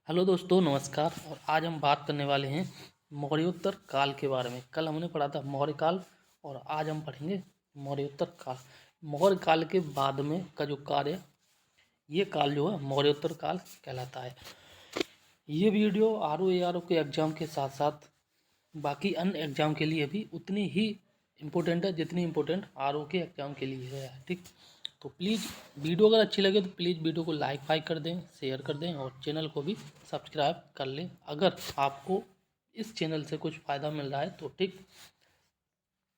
Hello दोस्तों, नमस्कार। और आज हम बात करने वाले हैं मौर्योत्तर काल के बारे में। कल हमने पढ़ा था मौर्य काल और आज हम पढ़ेंगे मौर्योत्तर काल। मौर्य काल के बाद में का जो कार्य, ये काल जो है मौर्योत्तर काल कहलाता है। ये वीडियो आर ओ के एग्ज़ाम के साथ साथ बाकी अन्य एग्ज़ाम के लिए भी उतनी ही इम्पोर्टेंट है जितनी इम्पोर्टेंट आर ओ के एग्ज़ाम के लिए है। ठीक, तो प्लीज़ वीडियो अगर अच्छी लगे तो प्लीज़ वीडियो को लाइक कर दें, शेयर कर दें और चैनल को भी सब्सक्राइब कर लें अगर आपको इस चैनल से कुछ फ़ायदा मिल रहा है तो। ठीक,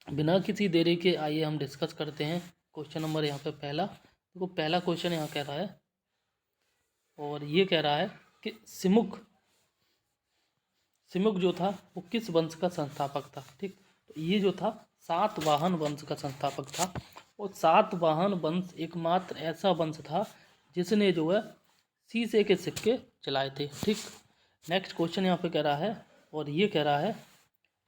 बिना किसी देरी के आइए हम डिस्कस करते हैं। क्वेश्चन नंबर यहाँ पे पहला, देखो पहला क्वेश्चन यहाँ कह रहा है और ये कह रहा है कि सिमुक जो था वो किस वंश का संस्थापक था। ठीक, तो ये जो था सातवाहन वंश का संस्थापक था और सातवाहन वंश एकमात्र ऐसा वंश था जिसने जो है शीशे के सिक्के चलाए थे। ठीक, नेक्स्ट क्वेश्चन यहाँ पे कह रहा है और ये कह रहा है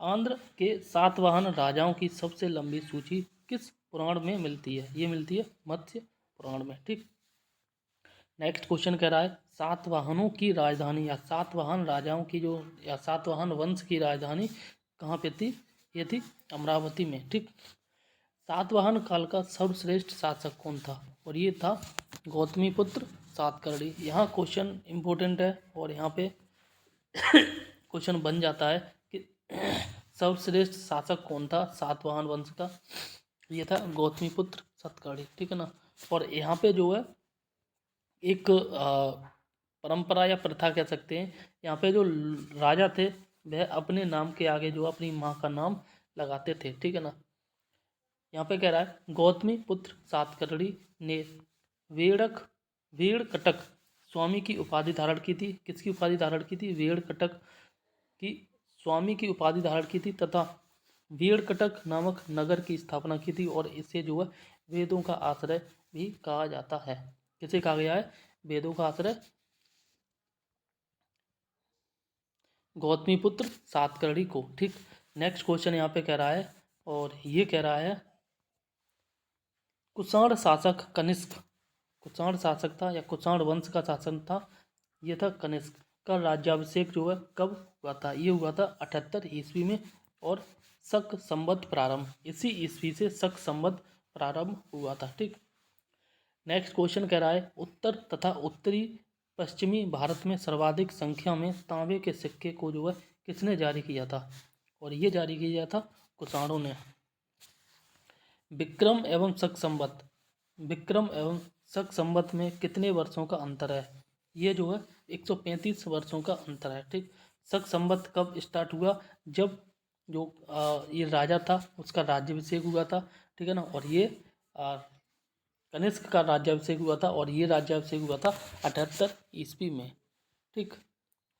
आंध्र के सातवाहन राजाओं की सबसे लंबी सूची किस पुराण में मिलती है। ये मिलती है मत्स्य पुराण में। ठीक, नेक्स्ट क्वेश्चन कह रहा है सातवाहनों की राजधानी या सातवाहन राजाओं की जो या सातवाहन वंश की राजधानी कहाँ पे थी। ये थी अमरावती में। ठीक, सातवाहन काल का सर्वश्रेष्ठ शासक कौन था और ये था गौतमीपुत्र सातकर्णी। यहाँ क्वेश्चन इम्पोर्टेंट है और यहाँ पे क्वेश्चन बन जाता है कि सर्वश्रेष्ठ शासक कौन था सातवाहन वंश का। ये था गौतमीपुत्र सातकर्णी। ठीक है ना। और यहाँ पे जो है एक परंपरा या प्रथा कह सकते हैं, यहाँ पे जो राजा थे वह अपने नाम के आगे जो अपनी माँ का नाम लगाते थे। ठीक है ना। यहाँ पे कह रहा है गौतमी पुत्र सातकर्णी ने वेड़कटक स्वामी की उपाधि धारण की थी। किसकी उपाधि धारण की थी। वेड़कटक की स्वामी की उपाधि धारण की थी तथा वेड़कटक नामक नगर की स्थापना की थी और इसे जो है वेदों का आश्रय भी कहा जाता है। किसे कहा गया है। वेदों का आश्रय गौतमीपुत्र सातकर्णी को। ठीक, नेक्स्ट क्वेश्चन यहाँ पे कह रहा है और ये कह रहा है कुषाण शासक कनिष्क, कुषाण शासक था या कुषाण वंश का शासन था, ये था कनिष्क का राज्याभिषेक जो है कब हुआ था। ये हुआ था 78 ईस्वी में और शक संवत प्रारंभ, इसी ईस्वी से शक संवत प्रारंभ हुआ था। ठीक, नेक्स्ट क्वेश्चन कह रहा है उत्तर तथा उत्तरी पश्चिमी भारत में सर्वाधिक संख्या में तांबे के सिक्के को जो है किसने जारी किया था और ये जारी किया था कुषाणों ने। विक्रम एवं शक संवत, विक्रम एवं शक संवत में कितने वर्षों का अंतर है। ये जो है 135 वर्षों का अंतर है। ठीक, शक संवत कब स्टार्ट हुआ, जब जो ये राजा था उसका राज्याभिषेक हुआ था। ठीक है ना। और ये कनिष्क का राज्याभिषेक हुआ था और ये राज्याभिषेक हुआ था 78 ईस्वी में। ठीक,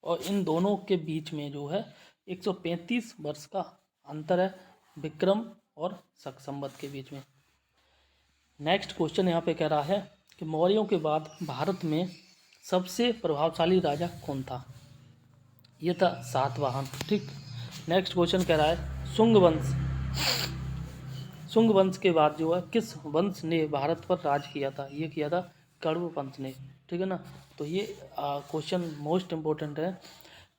और इन दोनों के बीच में जो है 135 वर्ष का अंतर है विक्रम और शक संवत के बीच में। नेक्स्ट क्वेश्चन यहाँ पे कह रहा है कि मौर्यों के बाद भारत में सबसे प्रभावशाली राजा कौन था। ये था सातवाहन। ठीक, नेक्स्ट क्वेश्चन कह रहा है शुंग वंश के बाद जो है किस वंश ने भारत पर राज किया था। ये किया था कण्व वंश ने। ठीक है ना। तो ये क्वेश्चन मोस्ट इम्पोर्टेंट है।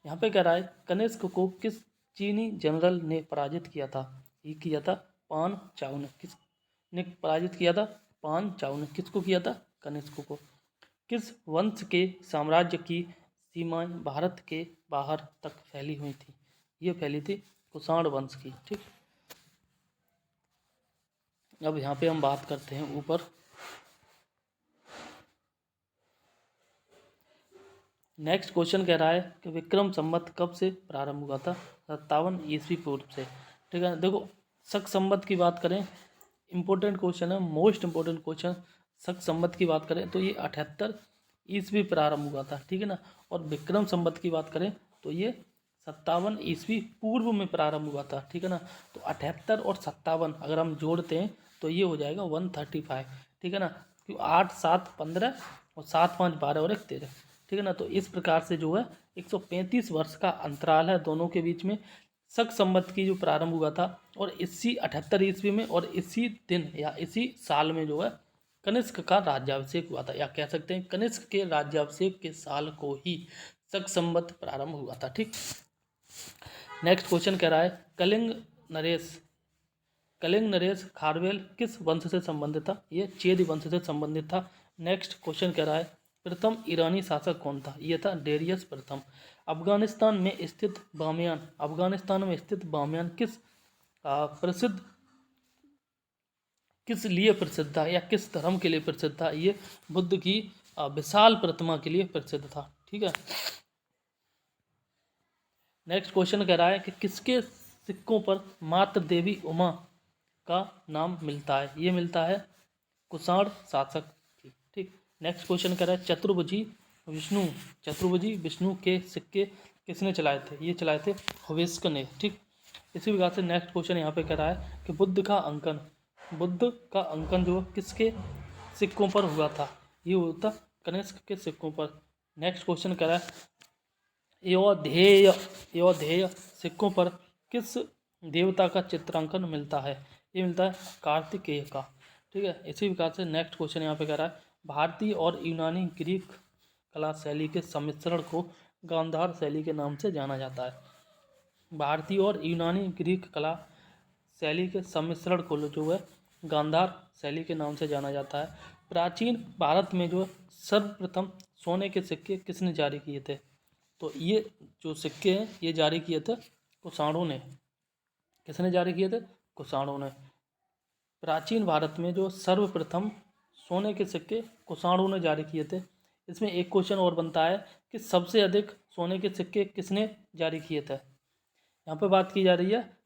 यहाँ पे कह रहा है कनिष्क को किस चीनी जनरल ने पराजित किया था। ये किया था पान चाउ ने। किसने पराजित किया था। पान चाउ ने। किसको किया था। कनिष्क को। किस वंश के साम्राज्य की सीमाएं भारत के बाहर तक फैली हुई थी। ये फैली थी कुषाण वंश की। ठीक, अब यहाँ पे हम बात करते हैं ऊपर। नेक्स्ट क्वेश्चन कह रहा है कि विक्रम संवत कब से प्रारंभ हुआ था। 57 ईस्वी पूर्व से। ठीक है, देखो शक संवत की बात करें, इम्पोर्टेंट क्वेश्चन है, मोस्ट इम्पोर्टेंट क्वेश्चन। शक संवत की बात करें तो ये 78 ईस्वी प्रारंभ हुआ था। ठीक है ना। और विक्रम संवत की बात करें तो ये 57 ईस्वी पूर्व में प्रारंभ हुआ था। ठीक है ना। तो 78 और 57 अगर हम जोड़ते हैं तो ये हो जाएगा 135। ठीक है ना। क्यों 8 7 15 और 7 5 12 और 1 13। ठीक है ना। तो इस प्रकार से जो है 135 वर्ष का अंतराल है दोनों के बीच में। शक संवत की जो प्रारंभ हुआ था और इसी 78 ईस्वी में और इसी दिन या इसी साल में जो है कनिष्क का राज्याभिषेक हुआ था, या कह सकते हैं कनिष्क के राज्याभिषेक के साल को ही शक संवत प्रारंभ हुआ था। ठीक, नेक्स्ट क्वेश्चन कह रहा है कलिंग नरेश खारवेल किस वंश से संबंधित था? ये चेद वंश से संबंधित था। नेक्स्ट क्वेश्चन कह रहा है प्रथम ईरानी शासक कौन था? ये था डेरियस प्रथम। अफगानिस्तान में स्थित बामियान किस लिए प्रसिद्ध था या किस धर्म के लिए प्रसिद्ध था? ये बुद्ध की विशाल प्रतिमा के लिए प्रसिद्ध था। ठीक है, नेक्स्ट क्वेश्चन कह रहा है कि किसके सिक्कों पर मातृ देवी उमा का नाम मिलता है? ये मिलता है कुषाण शासक की। ठीक, नेक्स्ट क्वेश्चन कह रहा है चतुर्भुजी विष्णु के सिक्के किसने चलाए थे? ये चलाए थे हवेस्क ने। ठीक, इसी प्रकार से नेक्स्ट क्वेश्चन यहाँ पे कह रहा है कि बुद्ध का अंकन जो किसके सिक्कों पर हुआ था? ये होता कनिष्क के सिक्कों पर। नेक्स्ट क्वेश्चन कह रहा है योधेय सिक्कों पर किस देवता का चित्रांकन मिलता है? ये मिलता है कार्तिकेय का। ठीक है, इसी प्रकार से नेक्स्ट क्वेश्चन यहाँ पे कह रहा है भारतीय और यूनानी ग्रीक कला शैली के सम्मिश्रण को गांधार शैली के नाम से जाना जाता है। भारतीय और यूनानी ग्रीक कला शैली के सम्मिश्रण को जो है गांधार शैली के नाम से जाना जाता है। प्राचीन भारत में जो सर्वप्रथम सोने के सिक्के किसने जारी किए थे? तो ये जो सिक्के हैं ये जारी किए थे कुषाणों ने। किसने जारी किए थे? कुषाणों ने। प्राचीन भारत में जो सर्वप्रथम सोने के सिक्के कुषाणों ने जारी किए थे। इसमें एक क्वेश्चन और बनता है कि सबसे अधिक सोने के सिक्के किसने जारी किए थे? यहाँ पे बात की जा रही है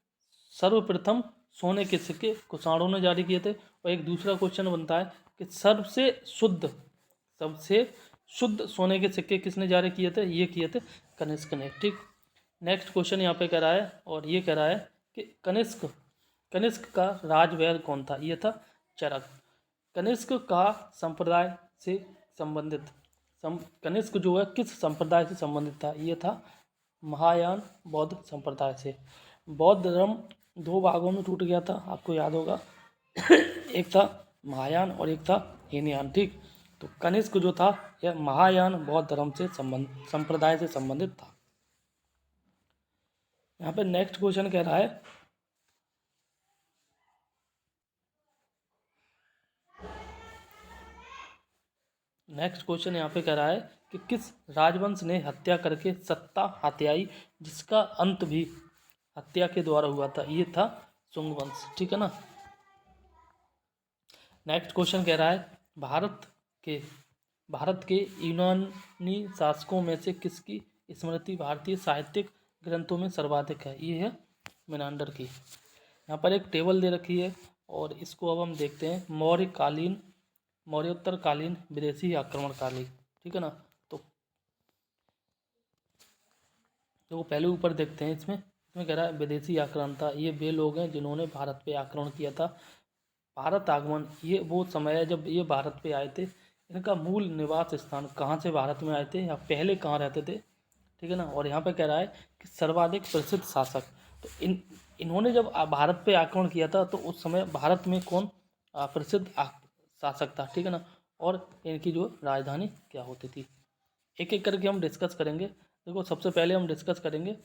सर्वप्रथम सोने के सिक्के कुषाणों ने जारी किए थे। और एक दूसरा क्वेश्चन बनता है कि सबसे शुद्ध सोने के सिक्के किसने जारी किए थे? ये किए थे कनिष्क ने। ठीक, नेक्स्ट क्वेश्चन यहाँ पे कह रहा है और ये कह रहा है कि कनिष्क का राजवैद कौन था? ये था चरक। कनिष्क का संप्रदाय से संबंधित कनिष्क जो है किस संप्रदाय से संबंधित था? ये था महायान बौद्ध संप्रदाय से। बौद्ध धर्म दो भागों में टूट गया था, आपको याद होगा एक था महायान और एक था हीनयान। ठीक, तो कनिष्क जो था यह महायान बौद्ध धर्म से संप्रदाय से संबंधित था। यहाँ पे नेक्स्ट क्वेश्चन कह रहा है कि किस राजवंश ने हत्या करके सत्ता हत्याई जिसका अंत भी हत्या के द्वारा हुआ था? ये था शुंग वंश। ठीक है ना। नेक्स्ट क्वेश्चन कह रहा है भारत के यूनानी शासकों में से किसकी स्मृति भारतीय साहित्यिक ग्रंथों में सर्वाधिक है? ये है मेनांडर की। यहाँ पर एक टेबल दे रखी है और इसको अब हम देखते हैं मौर्योत्तर कालीन विदेशी आक्रमणकाली। ठीक है ना। तो पहले ऊपर देखते हैं, इसमें कह रहा है विदेशी आक्रांता। ये वे लोग हैं जिन्होंने भारत पे आक्रमण किया था। भारत आगमन, ये वो समय है जब ये भारत पे आए थे। इनका मूल निवास स्थान कहाँ से भारत में आए थे या पहले कहाँ रहते थे? ठीक है ना। और यहाँ पे कह रहा है कि सर्वाधिक प्रसिद्ध शासक, तो इन्होंने जब भारत पे आक्रमण किया था तो उस समय भारत में कौन प्रसिद्ध शासक था? ठीक है ना। और इनकी जो राजधानी क्या होती थी, एक एक करके हम डिस्कस करेंगे। देखो, सबसे पहले हम डिस्कस करेंगे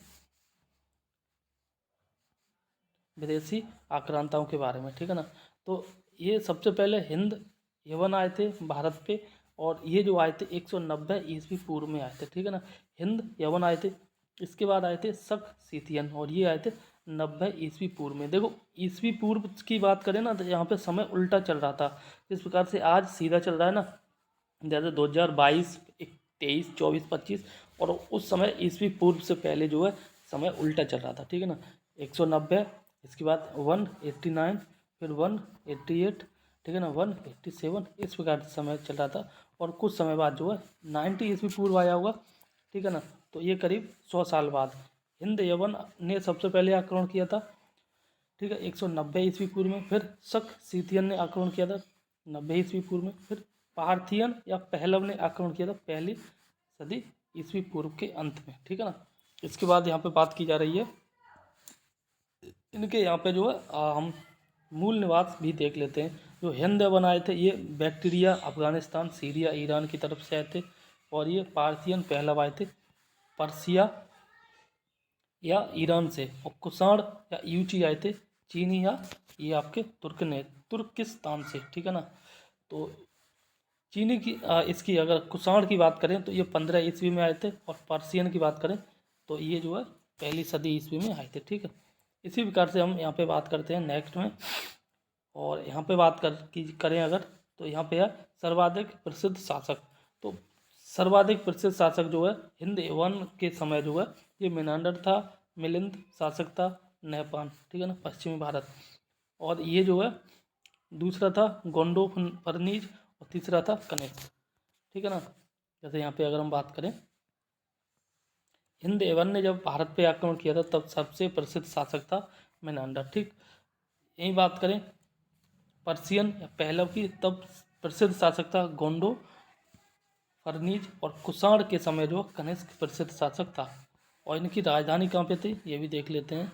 विदेशी आक्रांताओं के बारे में। ठीक है ना। तो ये सबसे पहले हिंद यवन आए थे भारत पे, और ये जो आए थे 190 ईस्वी पूर्व में आए थे। ठीक है ना। हिंद यवन आए थे, इसके बाद आए थे शक सीथियन, और ये आए थे 90 ईस्वी पूर्व में। देखो, ईस्वी पूर्व की बात करें ना तो यहाँ पे समय उल्टा चल रहा था। जिस प्रकार से आज सीधा चल रहा है ना, जैसे 2022, 23, 24, 25, और उस समय ईस्वी पूर्व से पहले जो है समय उल्टा चल रहा था। ठीक है ना। 190, इसके बाद 189, फिर 188, ठीक है ना, 187, इस प्रकार से समय चल रहा था। और कुछ समय बाद जो है 90 ईस्वी पूर्व आया हुआ। ठीक है ना। तो ये करीब 100 साल बाद हिंद यवन ने सबसे पहले आक्रमण किया था। ठीक है, 190 ईस्वी पूर्व में। फिर शक सीथियन ने आक्रमण किया था 90 ईस्वी पूर्व में। फिर पार्थियन या पहलव ने आक्रमण किया था पहली सदी ईस्वी पूर्व के अंत में। ठीक है ना। इसके बाद यहाँ पे बात की जा रही है इनके यहाँ पे जो है हम मूल निवास भी देख लेते हैं। जो हिंद यवन आए थे ये बैक्टीरिया, अफगानिस्तान, सीरिया, ईरान की तरफ से आए थे। और ये पार्थियन पहलव आए थे पर्सिया या ईरान से, और कुषाण या यूटी आए थे चीनी या ये आपके तुर्किस्तान से, ठीक है ना। तो चीनी की इसकी अगर कुषाण की बात करें तो ये 15 ईस्वी में आए थे, और पर्शियन की बात करें तो ये जो है पहली सदी ईस्वी में आए थे, ठीक है। इसी प्रकार से हम यहाँ पे बात करते हैं नेक्स्ट में, और यहाँ पे बात करें अगर, तो यहाँ पे है सर्वाधिक प्रसिद्ध शासक। तो सर्वाधिक प्रसिद्ध शासक जो है हिंद यवन के समय जो है ये मेनांडर था, मिलिंद शासक था, नहपान, ठीक है ना, पश्चिमी भारत। और ये जो है दूसरा था गोंडोफर्नीज, और तीसरा था कनिष्क, ठीक है ना। जैसे यहाँ पे अगर हम बात करें, हिंद यवन ने जब भारत पे आक्रमण किया था तब सबसे प्रसिद्ध शासक था मेनांडर, ठीक। यही बात करें पर्शियन या पहलव की, तब प्रसिद्ध शासक था गोंडो फर्नीज, और कुषाण के समय जो कनिष्क प्रसिद्ध शासक था। और इनकी राजधानी कहाँ पे थी ये भी देख लेते हैं।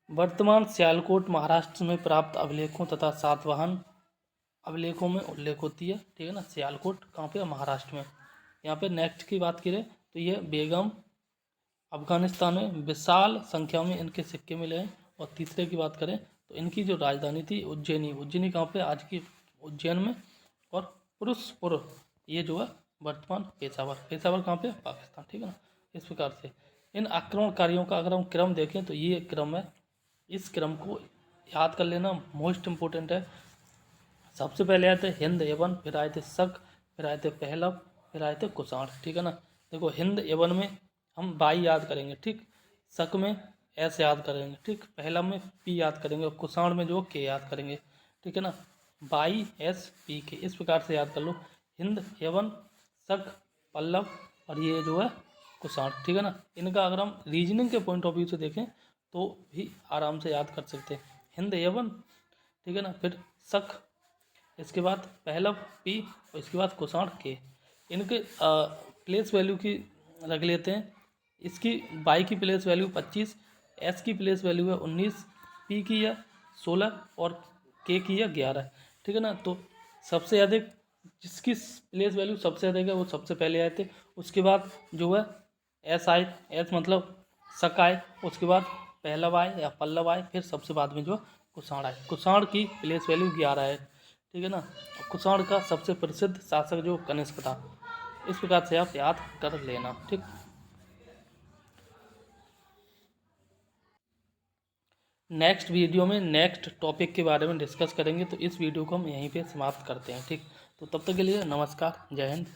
वर्तमान सियालकोट महाराष्ट्र में प्राप्त अभिलेखों तथा सातवाहन अभिलेखों में उल्लेख होती है, ठीक है ना। सियालकोट कहाँ पे, महाराष्ट्र में। यहाँ पे नेक्स्ट की बात करें तो ये बेगम अफगानिस्तान में विशाल संख्या में इनके सिक्के मिले हैं। और तीसरे की बात करें तो इनकी जो राजधानी थी उज्जैनी कहाँ पे, आज की उज्जैन में। और पुरुषपुर ये जो है वर्तमान पेशावर कहाँ पे, पाकिस्तान, ठीक है ना। इस प्रकार से इन आक्रमणकारियों का अगर हम क्रम देखें तो ये क्रम है, इस क्रम को याद कर लेना मोस्ट इम्पोर्टेंट है। सबसे पहले आए थे हिंद यवन, फिर आए थे शक, फिर आए थे पहलव, फिर आए थे कुषाण, ठीक है ना। देखो हिंद यवन में हम बाई याद करेंगे, ठीक। शक में एस याद करेंगे, ठीक। पहलव में पी याद करेंगे, और कुषाण में जो के याद करेंगे, ठीक है ना। बाई एस पी के, इस प्रकार से याद कर लो। हिंद यवन शक पल्लव, और ये जो है कुषाण, ठीक है ना। इनका अगर हम रीजनिंग के पॉइंट ऑफ व्यू से देखें तो भी आराम से याद कर सकते हैं। हिंद यवन, ठीक है ना, फिर शक, इसके बाद पहलव पी, और इसके बाद कुषाण के। इनके प्लेस वैल्यू की रख लेते हैं। इसकी बाई की प्लेस वैल्यू 25, एस की प्लेस वैल्यू है 19, पी की है 16, और के की है 11, ठीक है ना। तो सबसे अधिक जिसकी प्लेस वैल्यू सबसे अधिक है वो सबसे पहले आए थे। उसके बाद जो है एस आए, एस मतलब शक आए, उसके बाद पहलव आए या पल्लव आए, फिर सबसे बाद में जो कुषाण आए। कुषाण की प्लेस वैल्यू 11 है, ठीक है ना। कुषाण का सबसे प्रसिद्ध शासक जो कनिष्क था। इस प्रकार से आप याद कर लेना, ठीक। नेक्स्ट वीडियो में नेक्स्ट टॉपिक के बारे में डिस्कस करेंगे, तो इस वीडियो को हम यहीं पे समाप्त करते हैं, ठीक। तो तब तक के लिए नमस्कार, जय हिंद।